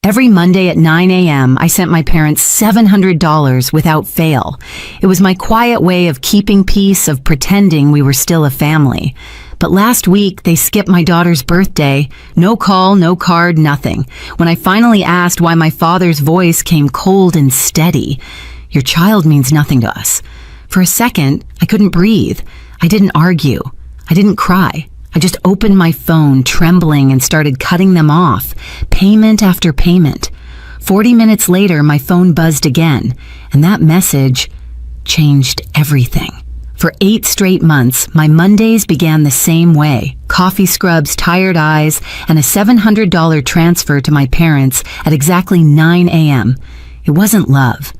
Every Monday at 9 a.m., I sent my parents $700 without fail. It was my quiet way of keeping peace, of pretending we were still a family. But last week, they skipped my daughter's birthday. No call, no card, nothing. When I finally asked why, my father's voice came cold and steady. "Your child means nothing to us." For a second, I couldn't breathe. I didn't argue. I didn't cry. I just opened my phone, trembling, and started cutting them off, payment after payment. 40 minutes later, my phone buzzed again, and that message changed everything. For 8 straight months, my Mondays began the same way: coffee scrubs, tired eyes, and a $700 transfer to my parents at exactly 9 a.m. It wasn't love.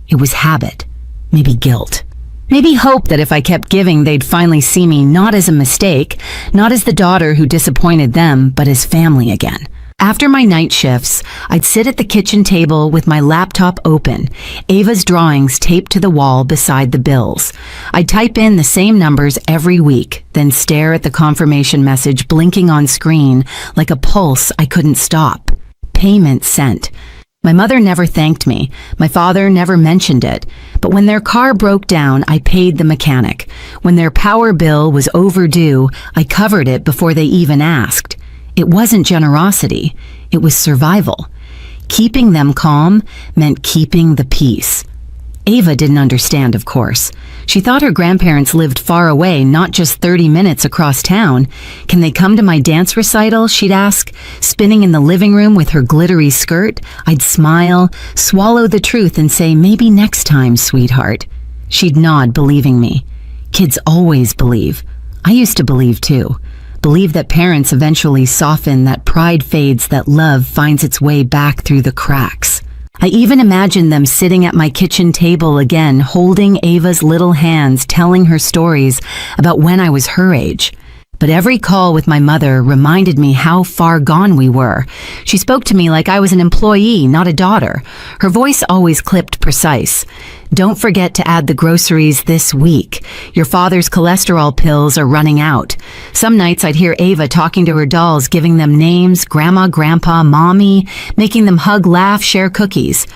It was habit. Maybe guilt. Maybe hope that if I kept giving, they'd finally see me not as a mistake, not as the daughter who disappointed them, but as family again. After my night shifts, I'd sit at the kitchen table with my laptop open, Ava's drawings taped to the wall beside the bills. I'd type in the same numbers every week, then stare at the confirmation message blinking on screen like a pulse I couldn't stop. Payment sent. My mother never thanked me. My father never mentioned it. But when their car broke down, I paid the mechanic. When their power bill was overdue, I covered it before they even asked. It wasn't generosity. It was survival. Keeping them calm meant keeping the peace. Ava didn't understand, of course. She thought her grandparents lived far away, not just 30 minutes across town. "Can they come to my dance recital?" she'd ask. Spinning in the living room with her glittery skirt, I'd smile, swallow the truth, and say, "Maybe next time, sweetheart." She'd nod, believing me. Kids always believe. I used to believe too. Believe that parents eventually soften, that pride fades, that love finds its way back through the cracks. I even imagined them sitting at my kitchen table again, holding Ava's little hands, telling her stories about when I was her age. But every call with my mother reminded me how far gone we were. She spoke to me like I was an employee, not a daughter. Her voice always clipped precise. "Don't forget to add the groceries this week. Your father's cholesterol pills are running out." Some nights I'd hear Ava talking to her dolls, giving them names: Grandma, Grandpa, Mommy, making them hug, laugh, share cookies.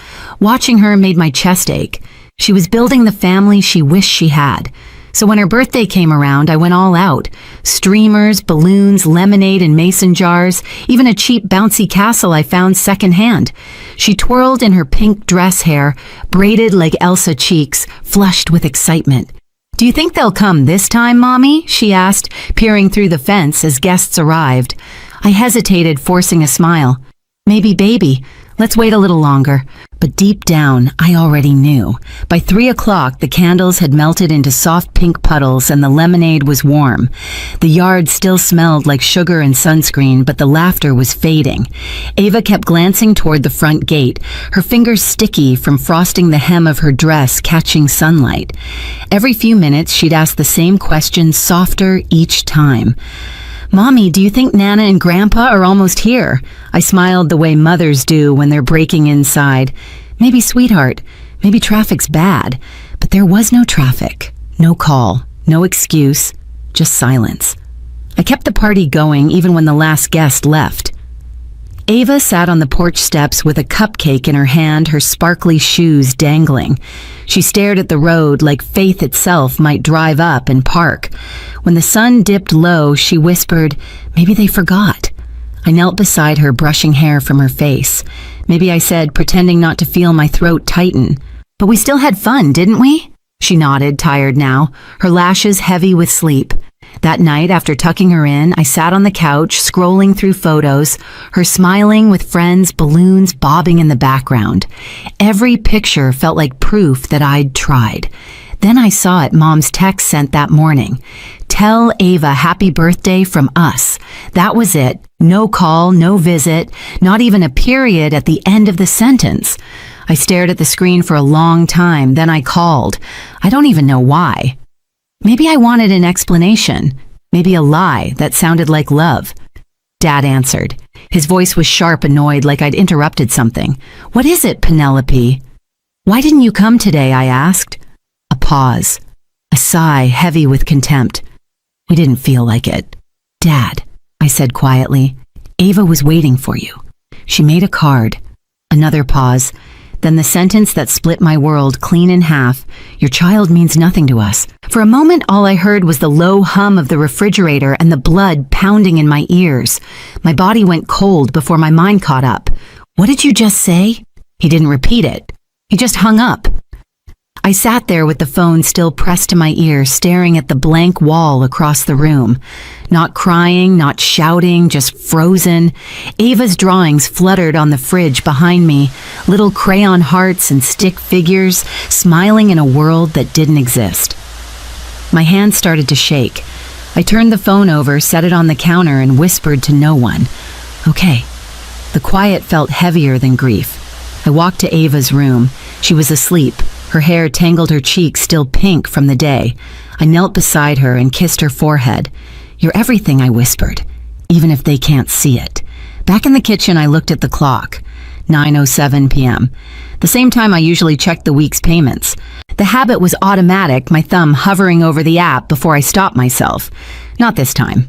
Watching her made my chest ache. She was building the family she wished she had. So when her birthday came around, I went all out. Streamers, balloons, lemonade in mason jars, even a cheap bouncy castle I found secondhand. She twirled in her pink dress hair, braided like Elsa cheeks, flushed with excitement. "Do you think they'll come this time, Mommy?" she asked, peering through the fence as guests arrived. I hesitated, forcing a smile. "Maybe, baby. Let's wait a little longer." But deep down, I already knew. By 3 o'clock, the candles had melted into soft pink puddles and the lemonade was warm. The yard still smelled like sugar and sunscreen, but the laughter was fading. Ava kept glancing toward the front gate, her fingers sticky from frosting the hem of her dress, catching sunlight. Every few minutes, she'd ask the same question, softer each time. "Mommy, do you think Nana and Grandpa are almost here?" I smiled the way mothers do when they're breaking inside. "Maybe, sweetheart. Maybe traffic's bad." But there was no traffic, no call, no excuse, just silence. I kept the party going even when the last guest left. Ava sat on the porch steps with a cupcake in her hand, her sparkly shoes dangling. She stared at the road like faith itself might drive up and park. When the sun dipped low, she whispered, "Maybe they forgot." I knelt beside her, brushing hair from her face. "Maybe," I said, pretending not to feel my throat tighten. "But we still had fun, didn't we?" She nodded, tired now, her lashes heavy with sleep. That night, after tucking her in, I sat on the couch, scrolling through photos, her smiling with friends, balloons bobbing in the background. Every picture felt like proof that I'd tried. Then I saw it, Mom's text sent that morning. "Tell Ava happy birthday from us." That was it. No call, no visit, not even a period at the end of the sentence. I stared at the screen for a long time, then I called. I don't even know why. Maybe I wanted an explanation. Maybe a lie that sounded like love. Dad answered. His voice was sharp, annoyed, like I'd interrupted something. "What is it, Penelope?" "Why didn't you come today?" I asked. A pause. A sigh, heavy with contempt. "We didn't feel like it." "Dad," I said quietly, "Ava was waiting for you. She made a card. Another pause. Then the sentence that split my world clean in half, "Your child means nothing to us." For a moment, all I heard was the low hum of the refrigerator and the blood pounding in my ears. My body went cold before my mind caught up. "What did you just say?" He didn't repeat it. He just hung up. I sat there with the phone still pressed to my ear, staring at the blank wall across the room. Not crying, not shouting, just frozen. Ava's drawings fluttered on the fridge behind me, little crayon hearts and stick figures, smiling in a world that didn't exist. My hands started to shake. I turned the phone over, set it on the counter, and whispered to no one, "Okay." The quiet felt heavier than grief. I walked to Ava's room. She was asleep. Her hair tangled her cheeks, still pink from the day. I knelt beside her and kissed her forehead. "You're everything," I whispered, "even if they can't see it." Back in the kitchen, I looked at the clock. 9:07 p.m. The same time I usually checked the week's payments. The habit was automatic, my thumb hovering over the app before I stopped myself. Not this time.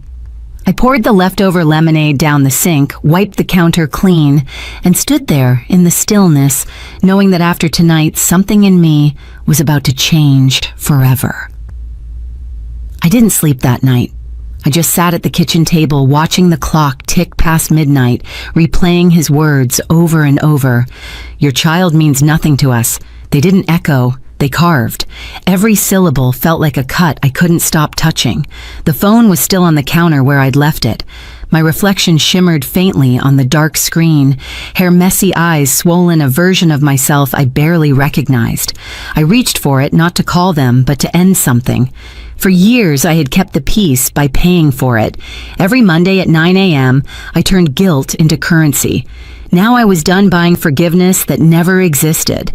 I poured the leftover lemonade down the sink, wiped the counter clean, and stood there in the stillness, knowing that after tonight, something in me was about to change forever. I didn't sleep that night. I just sat at the kitchen table watching the clock tick past midnight, replaying his words over and over. "Your child means nothing to us." They didn't echo. They carved. Every syllable felt like a cut I couldn't stop touching. The phone was still on the counter where I'd left it. My reflection shimmered faintly on the dark screen, her messy eyes swollen a version of myself I barely recognized. I reached for it, not to call them, but to end something. For years, I had kept the peace by paying for it. Every Monday at 9 a.m., I turned guilt into currency. Now I was done buying forgiveness that never existed.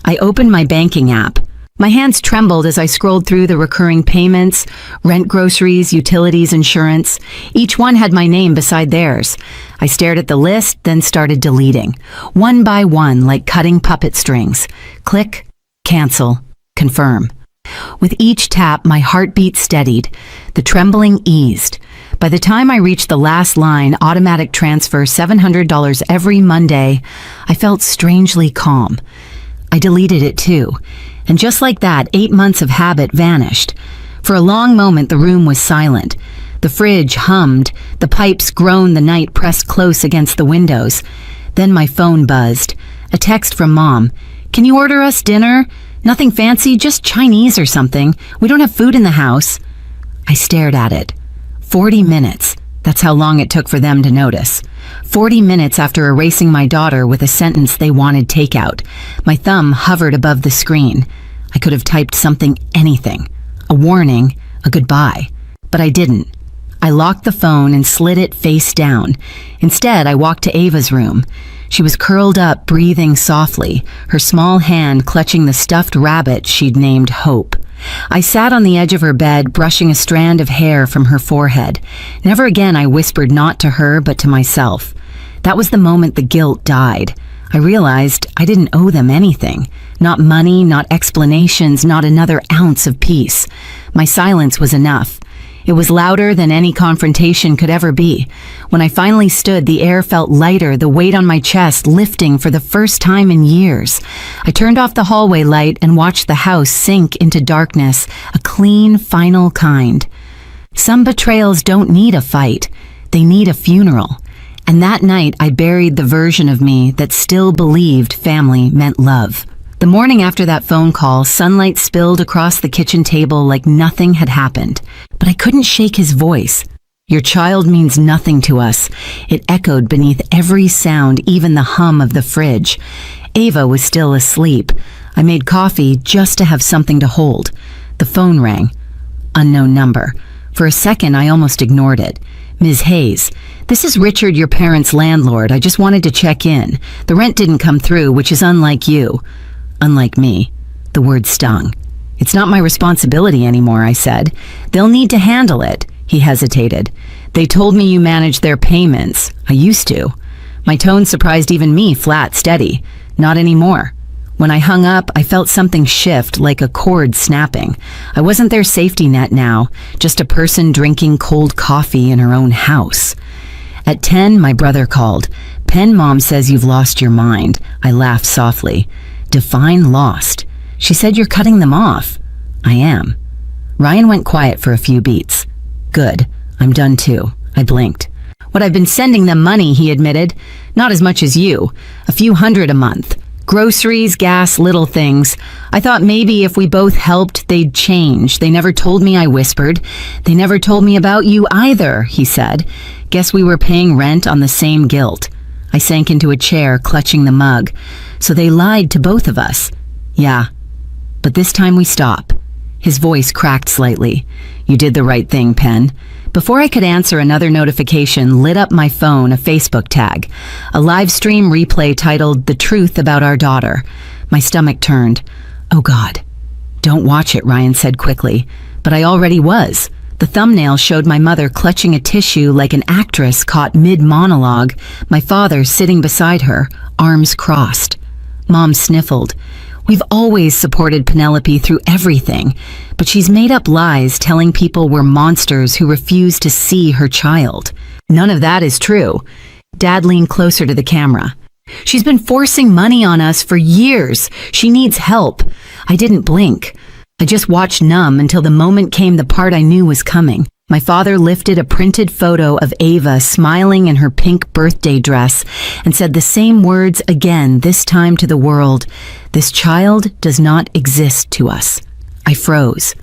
I opened my banking app. My hands trembled as I scrolled through the recurring payments, rent, groceries, utilities, insurance. Each one had my name beside theirs. I stared at the list, then started deleting. One by one, like cutting puppet strings. Click, cancel, confirm. With each tap, my heartbeat steadied. The trembling eased. By the time I reached the last line, automatic transfer $700 every Monday, I felt strangely calm. I deleted it too. And just like that, 8 months of habit vanished. For a long moment, the room was silent. The fridge hummed. The pipes groaned, the night pressed close against the windows. Then my phone buzzed. A text from Mom. "Can you order us dinner? Nothing fancy, just Chinese or something. We don't have food in the house." I stared at it. 40 minutes. That's how long it took for them to notice. 40 minutes after erasing my daughter with a sentence they wanted takeout. My thumb hovered above the screen. I could have typed something, anything. A warning, a goodbye. But I didn't. I locked the phone and slid it face down. Instead, I walked to Ava's room. She was curled up, breathing softly, her small hand clutching the stuffed rabbit she'd named Hope. I sat on the edge of her bed, brushing a strand of hair from her forehead. Never again I whispered not to her, but to myself. That was the moment the guilt died. I realized I didn't owe them anything. Not money, not explanations, not another ounce of peace. My silence was enough. It was louder than any confrontation could ever be. When I finally stood, the air felt lighter, the weight on my chest lifting for the first time in years. I turned off the hallway light and watched the house sink into darkness, a clean, final kind. Some betrayals don't need a fight. They need a funeral. And that night, I buried the version of me that still believed family meant love. The morning after that phone call, sunlight spilled across the kitchen table like nothing had happened. But I couldn't shake his voice. "Your child means nothing to us." It echoed beneath every sound, even the hum of the fridge. Ava was still asleep. I made coffee just to have something to hold. The phone rang. Unknown number. For a second, I almost ignored it. "Ms. Hayes, this is Richard, your parents' landlord. I just wanted to check in. The rent didn't come through, which is unlike you." Unlike me. The word stung. "It's not my responsibility anymore," I said. "They'll need to handle it." He hesitated. "They told me you managed their payments." "I used to." My tone surprised even me, flat, steady. "Not anymore." When I hung up, I felt something shift, like a cord snapping. I wasn't their safety net now, just a person drinking cold coffee in her own house. At 10, my brother called. Penn mom says you've lost your mind. I laughed softly. Define lost. She said you're cutting them off. I am. Ryan went quiet for a few beats. Good. I'm done too. I blinked. What I've been sending them money, he admitted. Not as much as you. A few hundred a month. Groceries, gas, little things. I thought maybe if we both helped, they'd change. They never told me, I whispered. They never told me about you either, he said. Guess we were paying rent on the same guilt. I sank into a chair, clutching the mug. So they lied to both of us. Yeah. But this time we stop. His voice cracked slightly. You did the right thing, Penn. Before I could answer, another notification lit up my phone, a Facebook tag. A live stream replay titled The Truth About Our Daughter. My stomach turned. Oh God. Don't watch it, Ryan said quickly. But I already was. The thumbnail showed my mother clutching a tissue like an actress caught mid-monologue, my father sitting beside her, arms crossed. Mom sniffled. We've always supported Penelope through everything, but she's made up lies telling people we're monsters who refuse to see her child. None of that is true. Dad leaned closer to the camera. She's been forcing money on us for years. She needs help. I didn't blink. I just watched numb until the moment came the part I knew was coming. My father lifted a printed photo of Ava smiling in her pink birthday dress and said the same words again, this time to the world. This child does not exist to us. I froze.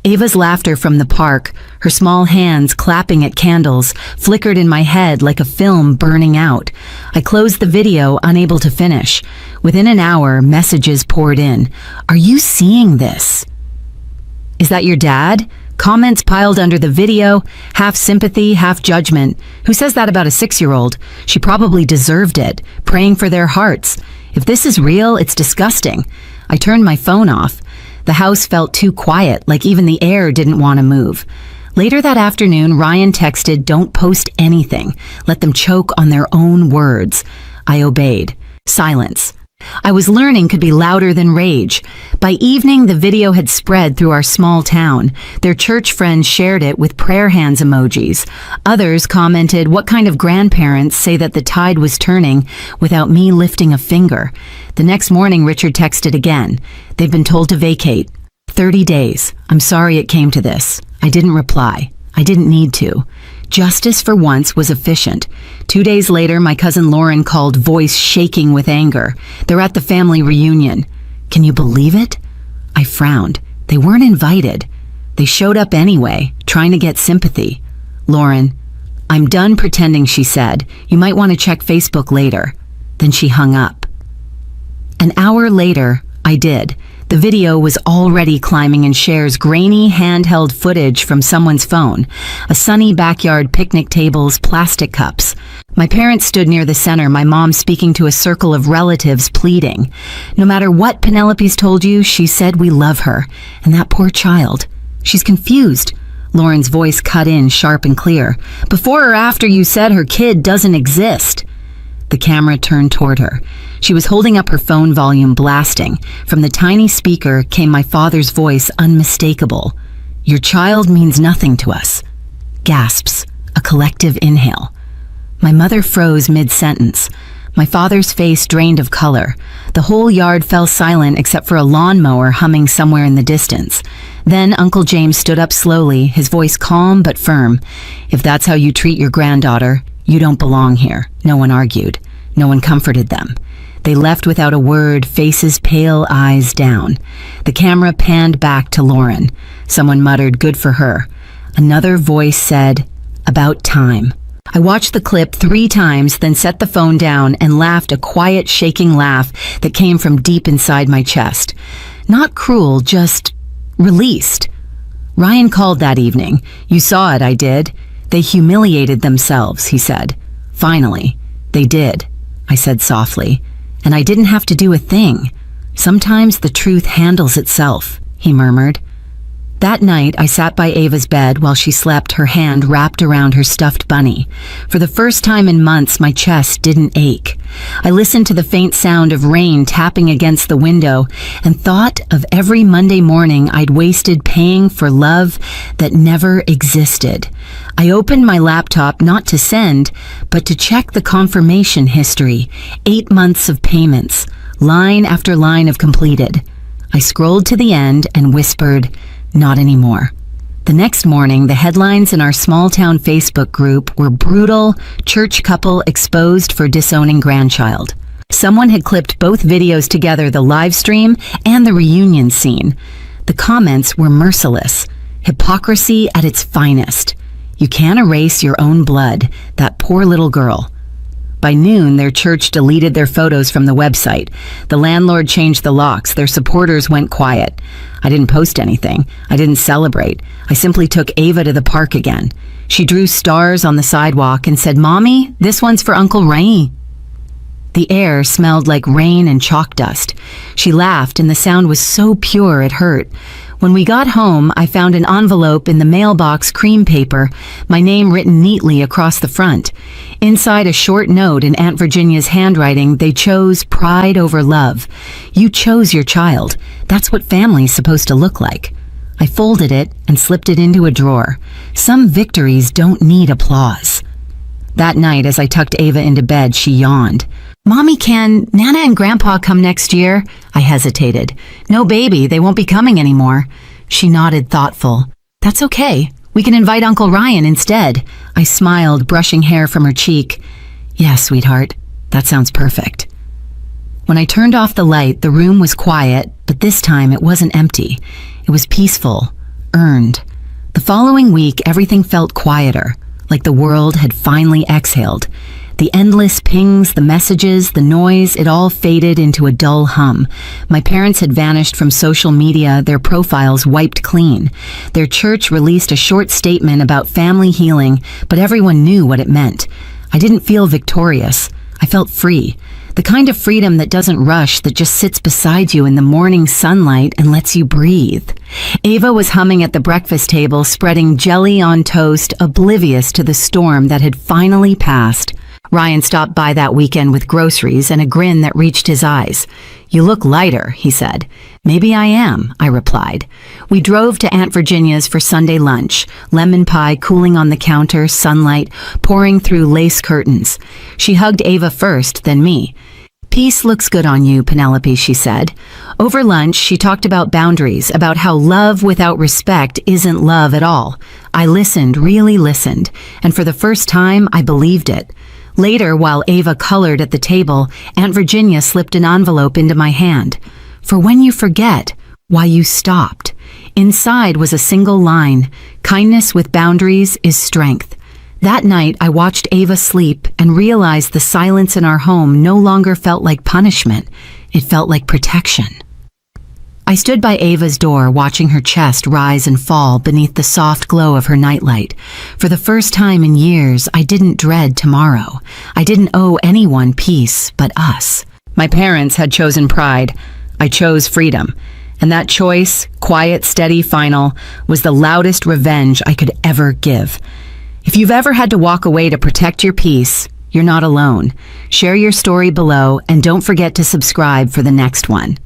Ava's laughter from the park, her small hands clapping at candles, flickered in my head like a film burning out. I closed the video, unable to finish. Within an hour, messages poured in. Are you seeing this? Is that your dad? Comments piled under the video, half sympathy, half judgment. Who says that about a 6-year-old? She probably deserved it, praying for their hearts. If this is real, it's disgusting. I turned my phone off. The house felt too quiet, like even the air didn't want to move. Later that afternoon, Ryan texted, "Don't post anything. Let them choke on their own words." I obeyed. Silence. I was learning could be louder than rage. By evening, the video had spread through our small town. Their church friends shared it with prayer hands emojis. Others commented, "What kind of grandparents say that the tide was turning without me lifting a finger?" The next morning, Richard texted again. "They've been told to vacate. 30 days. I'm sorry it came to this." I didn't reply. I didn't need to. Justice for once was efficient. 2 days later, my cousin Lauren called, voice shaking with anger. They're at the family reunion. Can you believe it? I frowned. They weren't invited. They showed up anyway, trying to get sympathy. Lauren, I'm done pretending, she said. You might want to check Facebook later. Then she hung up. An hour later, I did. The video was already climbing in shares, grainy handheld footage from someone's phone. A sunny backyard, picnic tables, plastic cups. My parents stood near the center, my mom speaking to a circle of relatives, pleading. No matter what Penelope's told you, she said we love her. And that poor child. She's confused. Lauren's voice cut in, sharp and clear. Before or after you said her kid doesn't exist? The camera turned toward her. She was holding up her phone, volume blasting. From the tiny speaker came my father's voice, unmistakable. Your child means nothing to us. Gasps. A collective inhale. My mother froze mid-sentence. My father's face drained of color. The whole yard fell silent except for a lawnmower humming somewhere in the distance. Then Uncle James stood up slowly, his voice calm but firm. If that's how you treat your granddaughter, you don't belong here. No one argued. No one comforted them. They left without a word, faces pale, eyes down. The camera panned back to Lauren. Someone muttered, good for her. Another voice said, about time. I watched the clip 3 times, then set the phone down and laughed a quiet, shaking laugh that came from deep inside my chest. Not cruel, just released. Ryan called that evening. You saw it, I did. They humiliated themselves, he said. Finally, they did, I said softly. And I didn't have to do a thing. Sometimes the truth handles itself, he murmured. That night, I sat by Ava's bed while she slept, her hand wrapped around her stuffed bunny. For the first time in months, my chest didn't ache. I listened to the faint sound of rain tapping against the window and thought of every Monday morning I'd wasted paying for love that never existed. I opened my laptop not to send, but to check the confirmation history. 8 months of payments, line after line of completed. I scrolled to the end and whispered, "Not anymore." The next morning, the headlines in our small-town Facebook group were brutal, church couple exposed for disowning grandchild. Someone had clipped both videos together, the live stream and the reunion scene. The comments were merciless. Hypocrisy at its finest. You can't erase your own blood, that poor little girl. By noon, their church deleted their photos from the website. The landlord changed the locks. Their supporters went quiet. I didn't post anything. I didn't celebrate. I simply took Ava to the park again. She drew stars on the sidewalk and said, "Mommy, this one's for Uncle Ray." The air smelled like rain and chalk dust. She laughed, and the sound was so pure it hurt. When we got home, I found an envelope in the mailbox, cream paper, my name written neatly across the front. Inside, a short note in Aunt Virginia's handwriting. They chose pride over love. You chose your child. That's what family's supposed to look like. I folded it and slipped it into a drawer. Some victories don't need applause. That night, as I tucked Ava into bed, she yawned. "Mommy, can Nana and Grandpa come next year?" I hesitated. "No, baby, they won't be coming anymore." She nodded, thoughtful. "That's okay. We can invite Uncle Ryan instead." I smiled, brushing hair from her cheek. "Yeah, sweetheart, that sounds perfect." When I turned off the light, the room was quiet, but this time it wasn't empty. It was peaceful, earned. The following week, everything felt quieter, like the world had finally exhaled. The endless pings, the messages, the noise, it all faded into a dull hum. My parents had vanished from social media, their profiles wiped clean. Their church released a short statement about family healing, but everyone knew what it meant. I didn't feel victorious. I felt free. The kind of freedom that doesn't rush, that just sits beside you in the morning sunlight and lets you breathe. Ava was humming at the breakfast table, spreading jelly on toast, oblivious to the storm that had finally passed. Ryan stopped by that weekend with groceries and a grin that reached his eyes. "You look lighter," he said. "Maybe I am," I replied. We drove to Aunt Virginia's for Sunday lunch, lemon pie cooling on the counter, sunlight pouring through lace curtains. She hugged Ava first, then me. "Peace looks good on you, Penelope," she said. Over lunch, she talked about boundaries, about how love without respect isn't love at all. I listened, really listened, and for the first time, I believed it. Later, while Ava colored at the table, Aunt Virginia slipped an envelope into my hand. "For when you forget why you stopped." Inside was a single line: "Kindness with boundaries is strength." That night, I watched Ava sleep and realized the silence in our home no longer felt like punishment. It felt like protection. I stood by Ava's door, watching her chest rise and fall beneath the soft glow of her nightlight. For the first time in years, I didn't dread tomorrow. I didn't owe anyone peace but us. My parents had chosen pride. I chose freedom. And that choice, quiet, steady, final, was the loudest revenge I could ever give. If you've ever had to walk away to protect your peace, you're not alone. Share your story below and don't forget to subscribe for the next one.